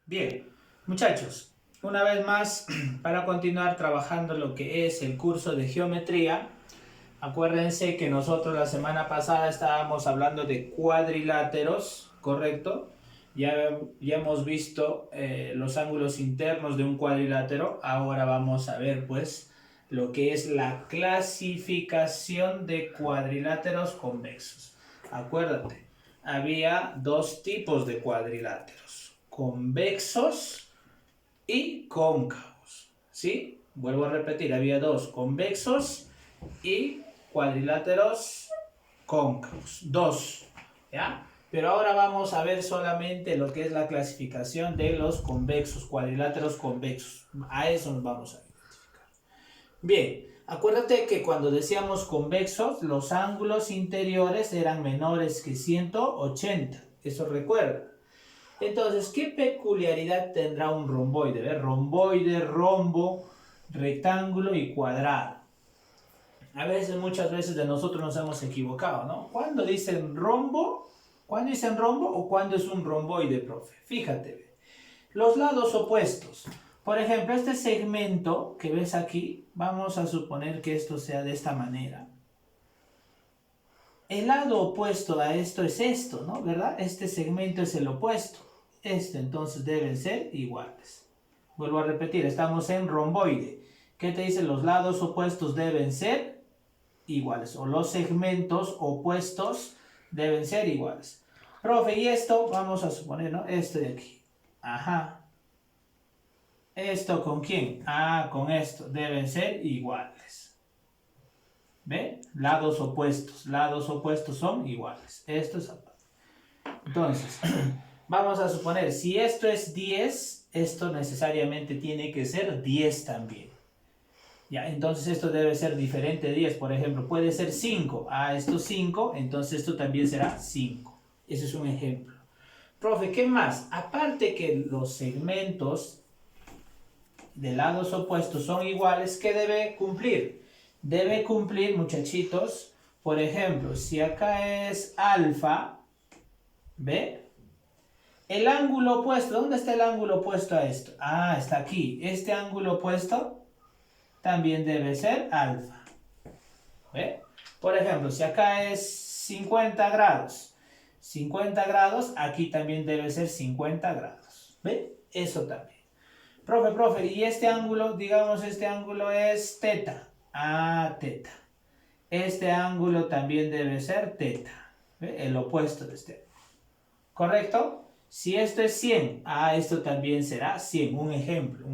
Bien, muchachos, una vez más, para continuar trabajando lo que es el curso de geometría, acuérdense que nosotros la semana pasada estábamos hablando de cuadriláteros, ¿correcto? Ya hemos visto los ángulos internos de un cuadrilátero. Ahora vamos a ver, pues, lo que es la clasificación de cuadriláteros convexos. Acuérdate, había dos tipos de cuadriláteros: convexos y cóncavos, ¿sí? Vuelvo a repetir, había dos: convexos y cuadriláteros cóncavos, dos, ¿ya? Pero ahora vamos a ver solamente lo que es la clasificación de los convexos, cuadriláteros convexos. A eso nos vamos a identificar. Bien, acuérdate que cuando decíamos convexos, los ángulos interiores eran menores que 180. Eso recuerda. Entonces, ¿qué peculiaridad tendrá un romboide? ¿Ve? Romboide, rombo, rectángulo y cuadrado. A veces, muchas veces de nosotros nos hemos equivocado, ¿no? ¿Cuándo dicen rombo? ¿Cuándo dicen rombo o cuándo es un romboide, profe? Fíjate, los lados opuestos. Por ejemplo, este segmento que ves aquí, vamos a suponer que esto sea de esta manera. El lado opuesto a esto es esto, ¿no? ¿Verdad? Este segmento es el opuesto. Entonces deben ser iguales. Vuelvo a repetir, estamos en romboide. ¿Qué te dice? Los lados opuestos deben ser iguales, o los segmentos opuestos deben ser iguales. Profe, y esto, vamos a suponer, ¿no? Esto de aquí. Ajá. ¿Esto con quién? Ah, con esto. Deben ser iguales. ¿Ve? Lados opuestos son iguales. Esto es aparte. Entonces, vamos a suponer, si esto es 10, esto necesariamente tiene que ser 10 también. Ya, entonces esto debe ser diferente de 10. Por ejemplo, puede ser 5. Ah, esto 5, entonces esto también será 5. Ese es un ejemplo. Profe, ¿qué más? Aparte que los segmentos de lados opuestos son iguales, ¿qué debe cumplir? Debe cumplir, muchachitos, por ejemplo, si acá es alfa, ¿ve? El ángulo opuesto, ¿dónde está el ángulo opuesto a esto? Ah, está aquí. Este ángulo opuesto también debe ser alfa. ¿Ve? Por ejemplo, si acá es 50 grados, 50 grados, aquí también debe ser 50 grados. ¿Ve? Eso también. Profe, y este ángulo, digamos, este ángulo es teta. Ah, teta. Este ángulo también debe ser teta. ¿Ve? El opuesto de este. ¿Correcto? Si esto es 100, ah, esto también será 100. Un ejemplo.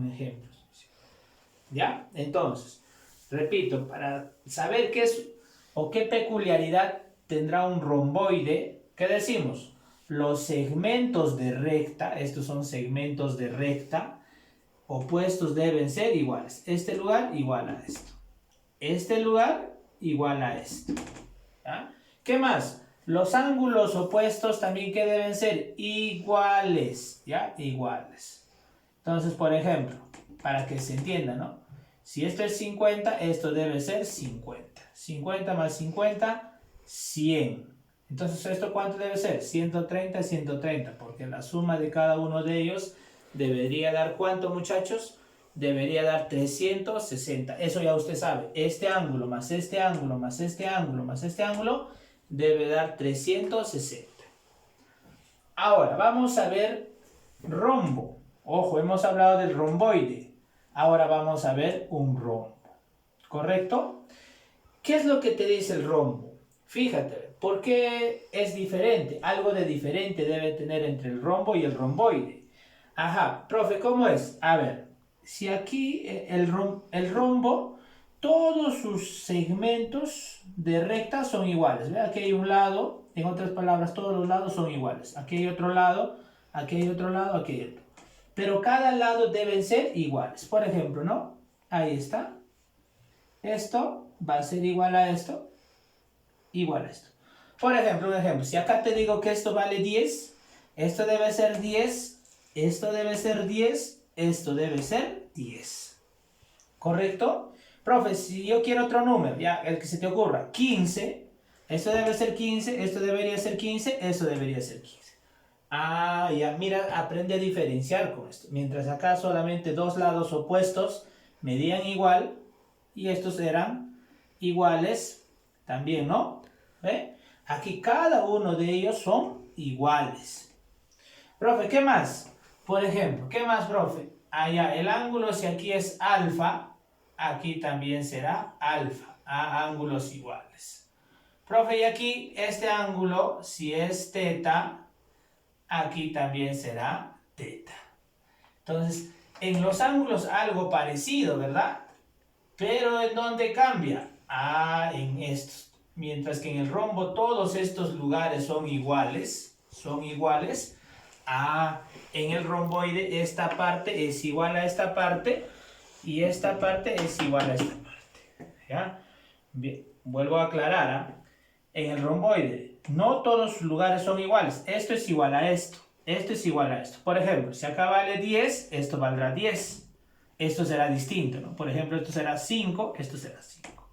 ¿Ya? Entonces, repito, para saber qué es o qué peculiaridad tendrá un romboide, ¿qué decimos? Los segmentos de recta, estos son segmentos de recta, opuestos deben ser iguales. Este lugar igual a esto. Este lugar igual a esto. ¿Ya? ¿Qué más? Los ángulos opuestos también que deben ser iguales. ¿Ya? Iguales. Entonces, por ejemplo, para que se entienda, ¿no? Si esto es 50, esto debe ser 50. 50 más 50, 100. Entonces, ¿esto cuánto debe ser? 130, 130, porque la suma de cada uno de ellos debería dar ¿cuánto, muchachos? Debería dar 360. Eso ya usted sabe. Este ángulo más este ángulo más este ángulo más este ángulo debe dar 360. Ahora, vamos a ver rombo. Ojo, hemos hablado del romboide. Ahora vamos a ver un rombo. ¿Correcto? ¿Qué es lo que te dice el rombo? Fíjate, ¿por qué es diferente? Algo de diferente debe tener entre el rombo y el romboide. Ajá, profe, ¿cómo es? A ver, si aquí el rombo, todos sus segmentos de recta son iguales. ¿Ve? Aquí hay un lado, en otras palabras, todos los lados son iguales. Aquí hay otro lado, aquí hay otro lado, aquí hay otro. Pero cada lado deben ser iguales. Por ejemplo, ¿no? Ahí está. Esto va a ser igual a esto, igual a esto. Por ejemplo, un ejemplo. Si acá te digo que esto vale 10, esto debe ser 10, esto debe ser 10, esto debe ser 10. ¿Correcto? Profe, si yo quiero otro número, ya, el que se te ocurra, 15, esto debe ser 15, esto debería ser 15, esto debería ser 15. Ah, ya, mira, aprende a diferenciar con esto. Mientras acá solamente dos lados opuestos medían igual y estos eran iguales también, ¿no? ¿Ve? Aquí cada uno de ellos son iguales. Profe, ¿qué más? Por ejemplo, ¿qué más, profe? Allá, el ángulo, si aquí es alfa, aquí también será alfa, a ángulos iguales. Profe, y aquí este ángulo, si es teta, aquí también será teta. Entonces, en los ángulos algo parecido, ¿verdad? Pero ¿en dónde cambia? Ah, en estos. Mientras que en el rombo todos estos lugares son iguales. Ah, en el romboide esta parte es igual a esta parte y esta parte es igual a esta parte. ¿Ya? Bien, vuelvo a aclarar. ¿Ah? En el romboide no todos los lugares son iguales. Esto es igual a esto. Esto es igual a esto. Por ejemplo, si acá vale 10, esto valdrá 10. Esto será distinto, ¿no? Por ejemplo, esto será 5, esto será 5.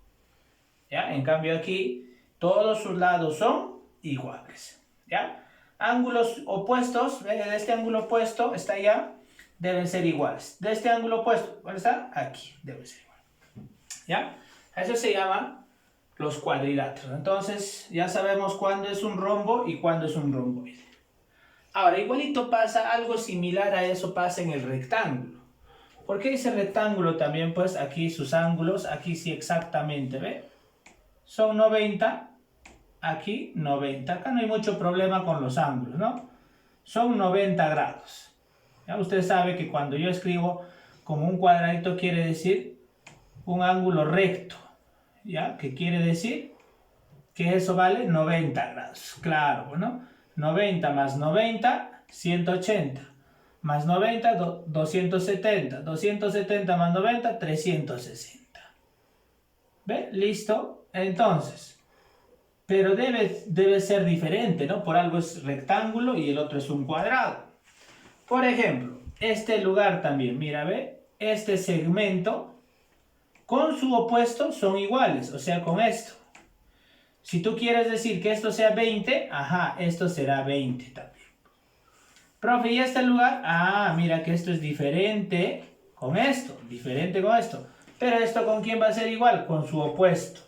¿Ya? En cambio aquí, todos sus lados son iguales. ¿Ya? Ángulos opuestos, ¿ve? De este ángulo opuesto está allá, deben ser iguales. De este ángulo opuesto, ¿cuál está? Aquí, debe ser igual. ¿Ya? Eso se llama los cuadriláteros. Entonces, ya sabemos cuándo es un rombo y cuándo es un romboide. Ahora, igualito pasa, algo similar a eso pasa en el rectángulo. ¿Por qué dice rectángulo también? Pues aquí sus ángulos, aquí sí exactamente, ¿ve? Son 90, aquí 90. Acá no hay mucho problema con los ángulos, ¿no? Son 90 grados. Ya usted sabe que cuando yo escribo como un cuadradito quiere decir un ángulo recto, ¿ya? ¿Qué quiere decir? Que eso vale 90 grados. Claro, bueno, 90 más 90, 180. Más 90, 270. 270 más 90, 360. ¿Ve? Listo. Entonces, pero debe ser diferente, ¿no? Por algo es rectángulo y el otro es un cuadrado. Por ejemplo, este lugar también, mira, ¿ve? Este segmento con su opuesto son iguales, o sea, con esto. Si tú quieres decir que esto sea 20, ajá, esto será 20 también. Profe, ¿y este lugar? Ah, mira que esto es diferente con esto, diferente con esto. Pero esto ¿con quién va a ser igual? Con su opuesto.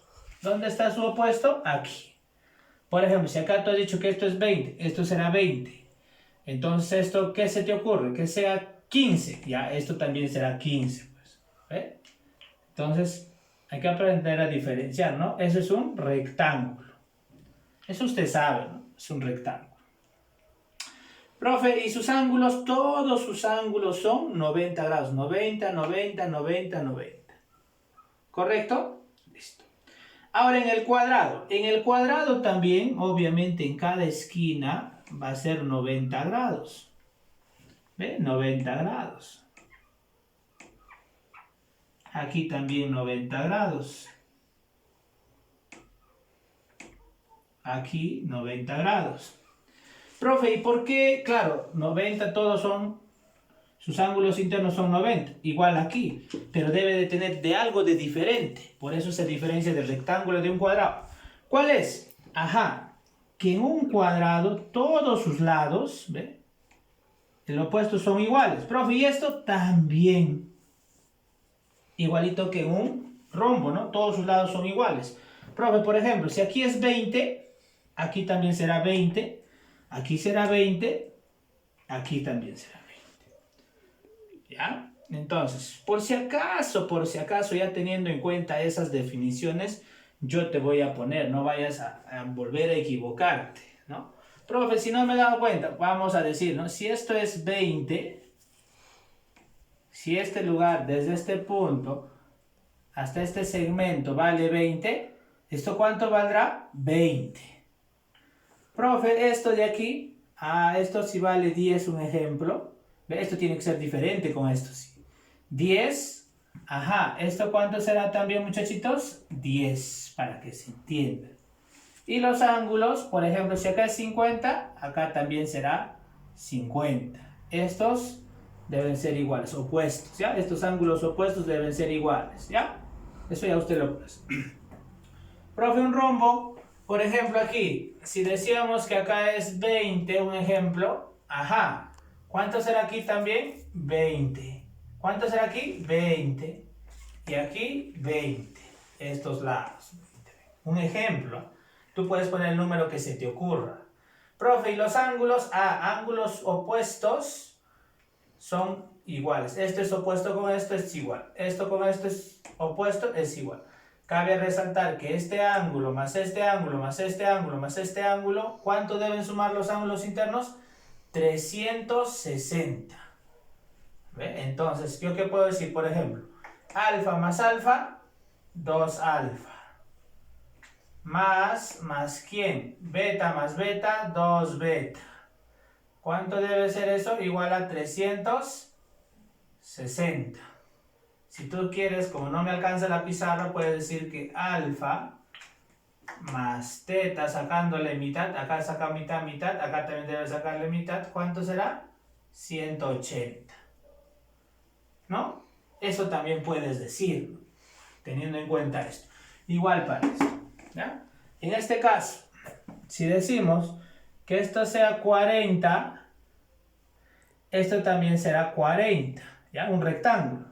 ¿Dónde está su opuesto? Aquí. Por ejemplo, si acá tú has dicho que esto es 20, esto será 20. Entonces, ¿esto qué se te ocurre? Que sea 15. Ya, esto también será 15. Pues. ¿Ve? Entonces, hay que aprender a diferenciar, ¿no? Eso es un rectángulo. Eso usted sabe, ¿no? Es un rectángulo. Profe, ¿y sus ángulos? Todos sus ángulos son 90 grados. 90, 90, 90, 90. ¿Correcto? Listo. Ahora en el cuadrado. En el cuadrado también, obviamente, en cada esquina va a ser 90 grados. ¿Ve? 90 grados. Aquí también 90 grados. Aquí 90 grados. Profe, ¿y por qué? Claro, 90 todos son, sus ángulos internos son 90, igual aquí, pero debe de tener de algo de diferente. Por eso se diferencia del rectángulo de un cuadrado. ¿Cuál es? Ajá, que en un cuadrado todos sus lados, ¿ve? El opuesto son iguales. Profe, y esto también. Igualito que en un rombo, ¿no? Todos sus lados son iguales. Profe, por ejemplo, si aquí es 20, aquí también será 20. Aquí será 20, aquí también será 20. ¿Ya? Entonces, por si acaso, ya teniendo en cuenta esas definiciones, yo te voy a poner, no vayas a volver a equivocarte, ¿no? Profe, si no me he dado cuenta, vamos a decir, ¿no? Si esto es 20, si este lugar desde este punto hasta este segmento vale 20, ¿esto cuánto valdrá? 20. Profe, esto de aquí, esto sí vale 10, un ejemplo. ¿Ve? Esto tiene que ser diferente con esto, sí. 10, ajá, ¿esto cuánto será también, muchachitos? 10, para que se entienda. Y los ángulos, por ejemplo, si acá es 50, acá también será 50. Estos deben ser iguales, opuestos, ¿ya? Estos ángulos opuestos deben ser iguales, ¿ya? Eso ya usted lo puede. Profe, un rombo. Por ejemplo aquí, si decíamos que acá es 20, un ejemplo, Ajá. ¿Cuánto será aquí también? 20. ¿Cuánto será aquí? 20. Y aquí 20. Estos lados. Un ejemplo. Tú puedes poner el número que se te ocurra. Profe, ¿y los ángulos? Ángulos opuestos son iguales. Esto es opuesto con esto, es igual. Esto con esto es opuesto, es igual. Cabe resaltar que este ángulo más este ángulo más este ángulo más este ángulo, ¿cuánto deben sumar los ángulos internos? 360. ¿Ve? Entonces, ¿yo qué puedo decir? Por ejemplo, alfa más alfa, 2 alfa. Más ¿quién? Beta más beta, 2 beta. ¿Cuánto debe ser eso? Igual a 360. Si tú quieres, como no me alcanza la pizarra, puedes decir que alfa más teta sacándole mitad, acá saca mitad, mitad, acá también debe sacarle mitad. ¿Cuánto será? 180. ¿No? Eso también puedes decirlo, teniendo en cuenta esto. Igual para esto. ¿Ya? En este caso, si decimos que esto sea 40, esto también será 40. ¿Ya? Un rectángulo.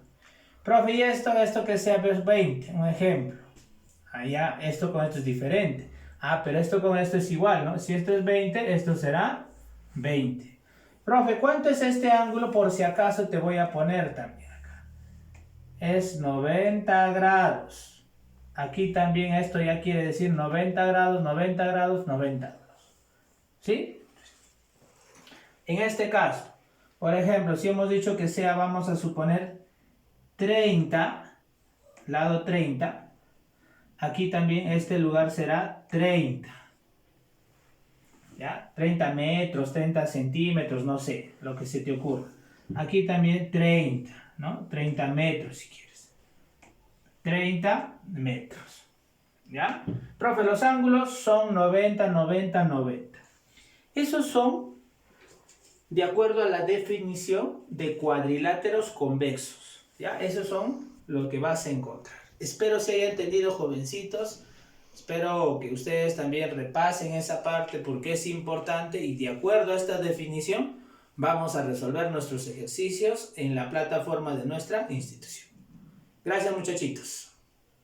Profe, ¿y esto que sea 20? Un ejemplo. Allá, esto con esto es diferente. Pero esto con esto es igual, ¿no? Si esto es 20, esto será 20. Profe, ¿cuánto es este ángulo? Por si acaso te voy a poner también acá. Es 90 grados. Aquí también esto ya quiere decir 90 grados, 90 grados, 90 grados. ¿Sí? En este caso, por ejemplo, si hemos dicho que sea, vamos a suponer 30, lado 30, aquí también este lugar será 30, ¿ya? 30 metros, 30 centímetros, no sé, lo que se te ocurra. Aquí también 30, ¿no? 30 metros si quieres. 30 metros, ¿ya? Profe, los ángulos son 90, 90, 90. Esos son de acuerdo a la definición de cuadriláteros convexos. ¿Ya? Esos son lo que vas a encontrar. Espero se haya entendido, jovencitos. Espero que ustedes también repasen esa parte porque es importante y de acuerdo a esta definición vamos a resolver nuestros ejercicios en la plataforma de nuestra institución. Gracias, muchachitos.